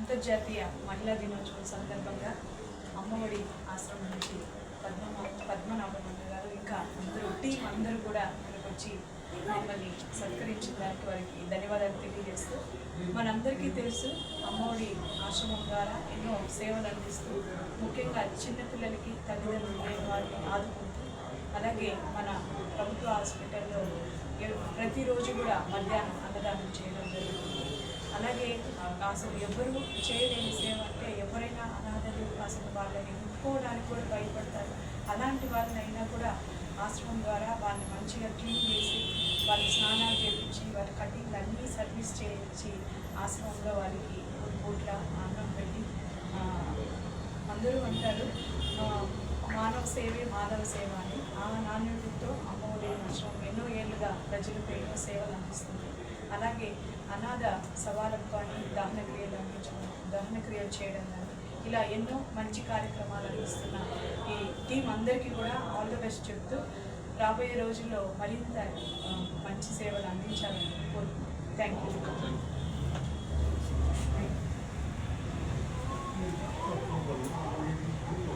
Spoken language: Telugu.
అంతర్జాతీయ మహిళా దినోత్సవం సందర్భంగా అమ్మఒడి ఆశ్రమం నుంచి పద్మనాభమన్న గారు ఇంకా అందరూ టీం అందరూ కూడా ఇక్కడికి వచ్చి మమ్మల్ని సత్కరించిన దానికి వారికి ధన్యవాదాలు తెలియజేస్తూ, మనందరికీ తెలుసు అమ్మఒడి ఆశ్రమం ద్వారా ఎన్నో సేవలు అందిస్తూ ముఖ్యంగా చిన్నపిల్లలకి తల్లిదండ్రులు లేని వారిని ఆదుకుంటూ, అలాగే మన ప్రభుత్వ హాస్పిటల్లో ప్రతిరోజు కూడా మధ్యాహ్నం అన్నదానం చేయడం జరుగుతుంది. అలాగే అసలు ఎవరు చేయలేని సేవ అంటే ఎవరైనా అనాథలు అసలు వాళ్ళని ముట్టుకోవడానికి కూడా భయపడతారు. అలాంటి వాళ్ళనైనా కూడా ఆశ్రమం ద్వారా వాళ్ళని మంచిగా క్లీన్ చేసి వాళ్ళకి స్నానాలు చేయించి వాళ్ళ కటింగ్ అన్నీ సర్వీస్ చేయించి ఆశ్రమంలో వాళ్ళకి పూట్ల అన్నం పెట్టి అందరూ అంటారు మానవ సేవే మాధవ సేవ అని. ఆ నాణ్యతతో అమ్మఒడి ఆశ్రమం ఎన్నో ఏళ్ళుగా ప్రజలకు ఎన్నో సేవలు అందిస్తుంది. అలాగే అనాథ సవాలకు కానీ దహనక్రియలు చేయడం కానీ ఇలా ఎన్నో మంచి కార్యక్రమాలు అందిస్తున్న ఈ టీం అందరికీ కూడా ఆల్ ది బెస్ట్ చెప్తూ రాబోయే రోజుల్లో మరింత మంచి సేవలు అందించాలని కోరుకుంటున్నాను. Thank you.